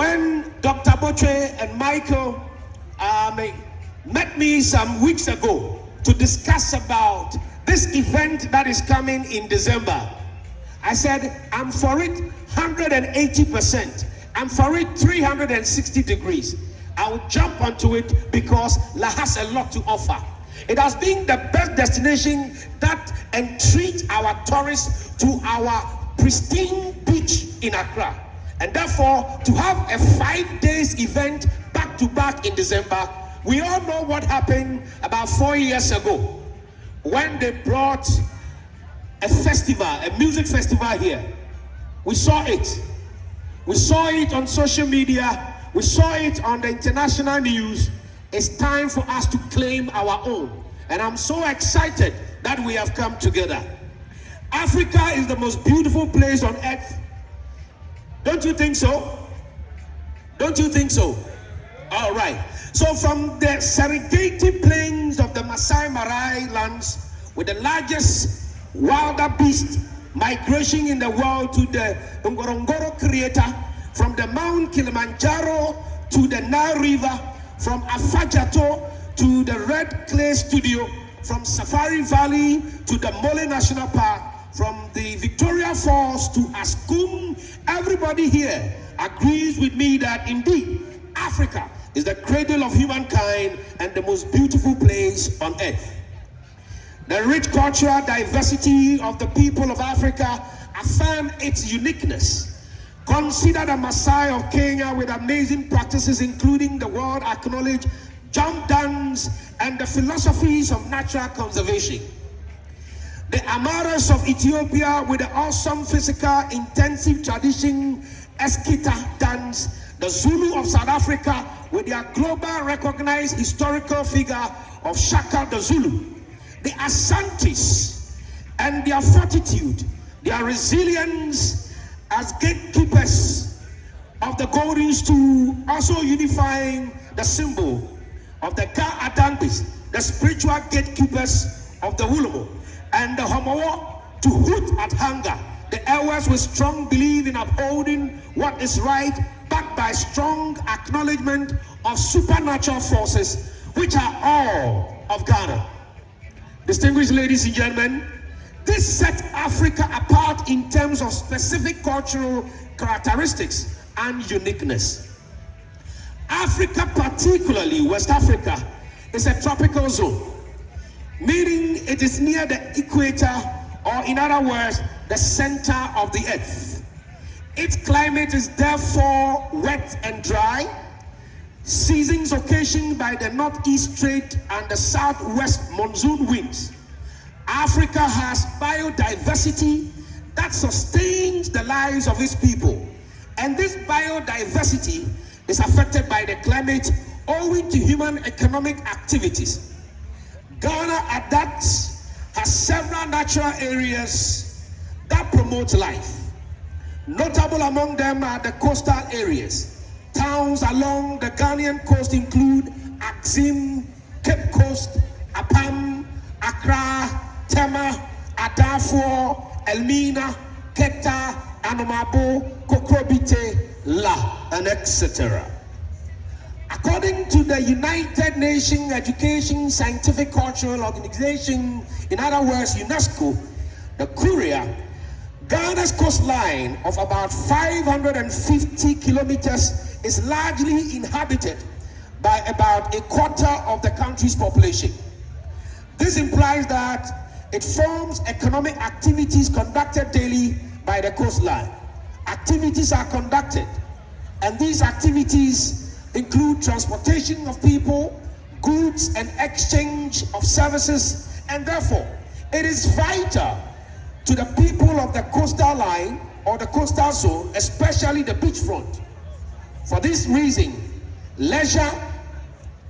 When Dr. Botre and Michael met me some weeks ago to discuss about this event that is coming in December, I said, I'm for it 180%. I'm for it 360 degrees. I will jump onto it because La has a lot to offer. It has been the best destination that entreats our tourists to our pristine beach in Accra. And therefore, to have a 5 days event back to back in December, we all know what happened about 4 years ago when they brought a festival, a music festival here. We saw it. We saw it on social media. We saw it on the international news. It's time for us to claim our own. And I'm so excited that we have come together. Africa is the most beautiful place on earth. Don't you think so? Don't you think so? All right. So from the Serengeti plains of the Masai Mara lands, with the largest wildebeest migration in the world, to the Ngorongoro crater, from the Mount Kilimanjaro to the Nile River, from Afajato to the Red Clay Studio, from Safari Valley to the Mole National Park, from the Victoria Falls to Askum, everybody here agrees with me that indeed Africa is the cradle of humankind and the most beautiful place on earth. The rich cultural diversity of the people of Africa affirm its uniqueness. Consider the Maasai of Kenya with amazing practices, including the world-acknowledged jump dance and the philosophies of natural conservation. The Amaras of Ethiopia with the awesome physical intensive tradition Eskita dance. The Zulu of South Africa with their global recognized historical figure of Shaka the Zulu. The Asantis and their fortitude, their resilience as gatekeepers of the golden stool, also unifying the symbol of the Ga Adambis, the spiritual gatekeepers of the Wulumo, and the Homowo to hoot at hunger, the Ewas with strong belief in upholding what is right, backed by strong acknowledgement of supernatural forces, which are all of Ghana. Distinguished ladies and gentlemen, this set Africa apart in terms of specific cultural characteristics and uniqueness. Africa, particularly West Africa, is a tropical zone, meaning it is near the equator, or in other words, the center of the earth. Its climate is therefore wet and dry, seasons occasioned by the northeast trade and the southwest monsoon winds. Africa has biodiversity that sustains the lives of its people, and this biodiversity is affected by the climate owing to human economic activities. Ghana at that has several natural areas that promote life. Notable among them are the coastal areas. Towns along the Ghanaian coast include Axim, Cape Coast, Apam, Accra, Tema, Adafo, Elmina, Keta, Anomabo, Kokrobite, La, and etc. According to the United Nations Education, Scientific, Cultural Organization, in other words, UNESCO, the Korea, Ghana's coastline of about 550 kilometers is largely inhabited by about a quarter of the country's population. This implies that it forms economic activities conducted daily by the coastline. Activities are conducted, and these activities include transportation of people, goods, and exchange of services, and therefore it is vital to the people of the coastal line or the coastal zone, especially the beachfront. For this reason, leisure,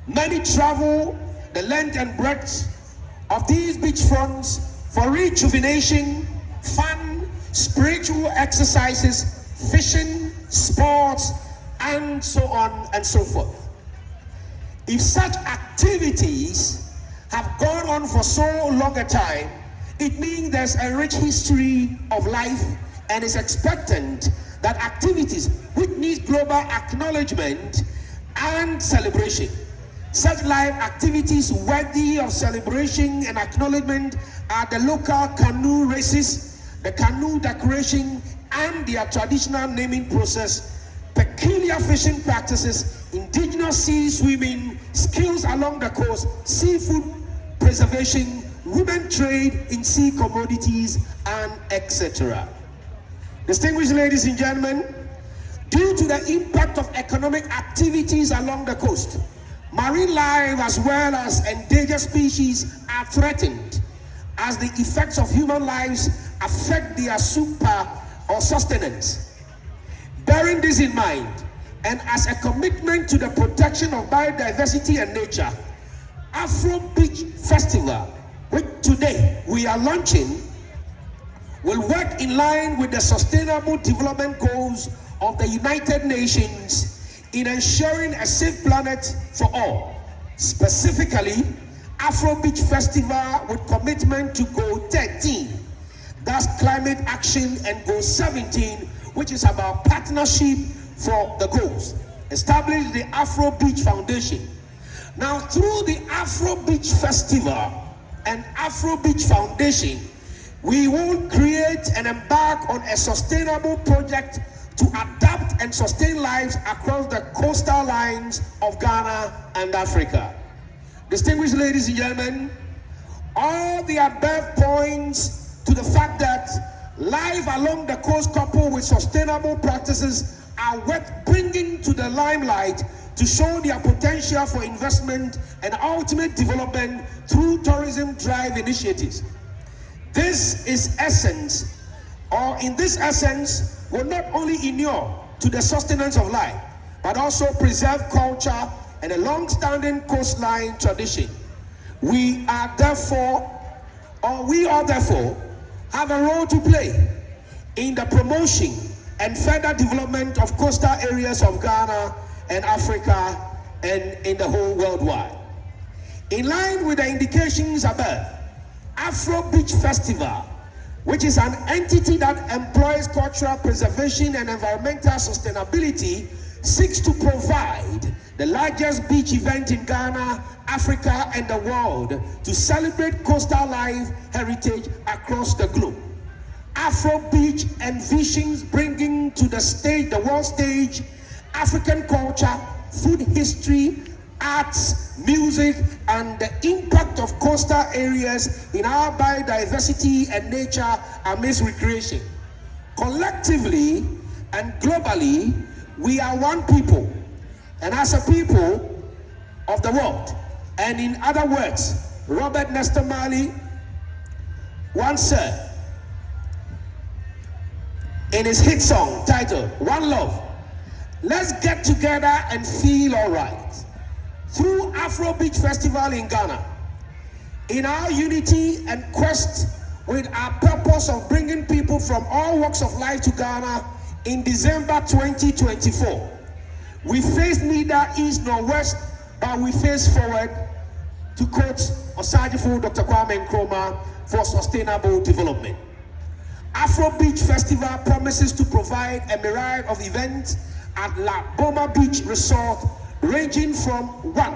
many travel the length and breadth of these beachfronts for rejuvenation, fun, spiritual exercises, fishing, sports, and so on and so forth. If such activities have gone on for so long a time, it means there's a rich history of life and is expectant that activities which need global acknowledgement and celebration. Such live activities worthy of celebration and acknowledgement are the local canoe races, the canoe decoration, and their traditional naming process, peculiar fishing practices, indigenous sea swimming, skills along the coast, seafood preservation, women trade in sea commodities, and etc. Distinguished ladies and gentlemen, due to the impact of economic activities along the coast, marine life as well as endangered species are threatened as the effects of human lives affect their super or sustenance. Bearing this in mind, and as a commitment to the protection of biodiversity and nature, Afro Beach Festival, which today we are launching, will work in line with the Sustainable Development Goals of the United Nations in ensuring a safe planet for all. Specifically, Afro Beach Festival with commitment to Goal 13, that's climate action, and Goal 17, which is about partnership for the goals. Establish the Afro Beach Foundation. Now, through the Afro Beach Festival and Afro Beach Foundation, we will create and embark on a sustainable project to adapt and sustain lives across the coastal lines of Ghana and Africa. Distinguished ladies and gentlemen, all the above points to the fact that life along the coast coupled with sustainable practices are worth bringing to the limelight to show their potential for investment and ultimate development through tourism drive initiatives. This is essence, or in this essence, will not only inure to the sustenance of life, but also preserve culture and a long-standing coastline tradition. We all therefore have a role to play in the promotion and further development of coastal areas of Ghana and Africa and in the whole worldwide. In line with the indications above, Afro Beach Festival, which is an entity that employs cultural preservation and environmental sustainability, seeks to provide the largest beach event in Ghana, Africa, and the world to celebrate coastal life heritage across the globe. Afro Beach envisions bringing to the world stage, African culture, food history, arts, music, and the impact of coastal areas in our biodiversity and nature amidst recreation. Collectively and globally, we are one people, and as a people of the world. And in other words, Robert Nesta Marley once said in his hit song titled One Love, let's get together and feel all right. Through Afro Beach Festival in Ghana, in our unity and quest with our purpose of bringing people from all walks of life to Ghana in December 2024, we face neither east nor west, but we face forward, to quote Osajifo Dr. Kwame Nkrumah, for sustainable development. Afro Beach Festival promises to provide a myriad of events at Laboma Beach Resort, ranging from 1,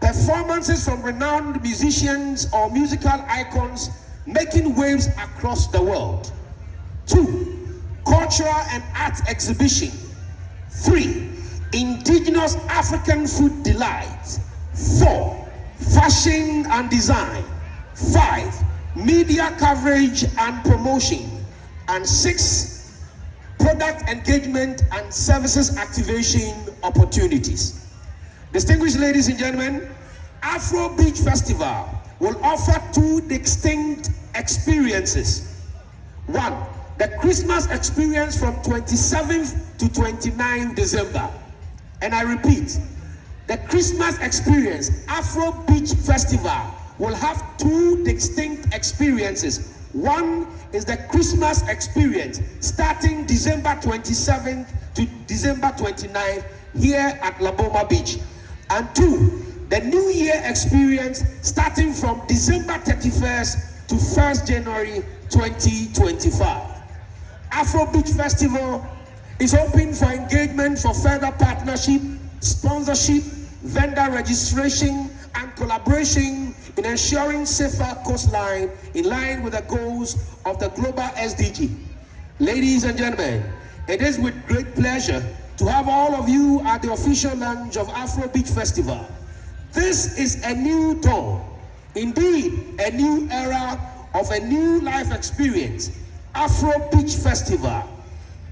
performances from renowned musicians or musical icons making waves across the world. 2, cultural and art exhibition. 3, indigenous African food delights. 4, fashion and design. 5, media coverage and promotion. And 6, product engagement and services activation opportunities. Distinguished ladies and gentlemen, Afro Beach Festival will offer 2 distinct experiences. 1, the Christmas experience from 27th to 29th December. And I repeat, the Christmas experience, Afro Beach Festival, will have 2 distinct experiences. 1 is the Christmas experience starting December 27th to December 29th here at Laboma Beach. And 2, the New Year experience starting from December 31st to 1st January 2025. Afro Beach Festival is open for engagement for further partnership, sponsorship, vendor registration, and collaboration in ensuring safer coastline in line with the goals of the global SDG. Ladies and gentlemen, it is with great pleasure to have all of you at the official launch of Afro Beach Festival. This is a new dawn, indeed a new era of a new life experience. Afro Beach Festival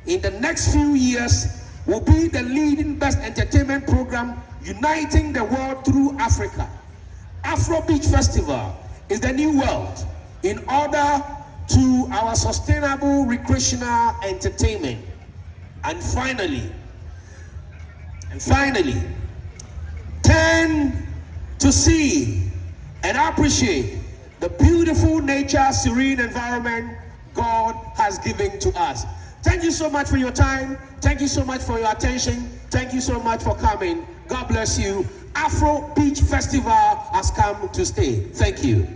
in the next few years will be the leading best entertainment program uniting the world through Africa. Afro Beach Festival is the new world in order to our sustainable recreational entertainment. And finally, turn to see and appreciate the beautiful nature, serene environment God has given to us. Thank you so much for your time. Thank you so much for your attention. Thank you so much for coming. God bless you. Afro Beach Festival has come to stay. Thank you.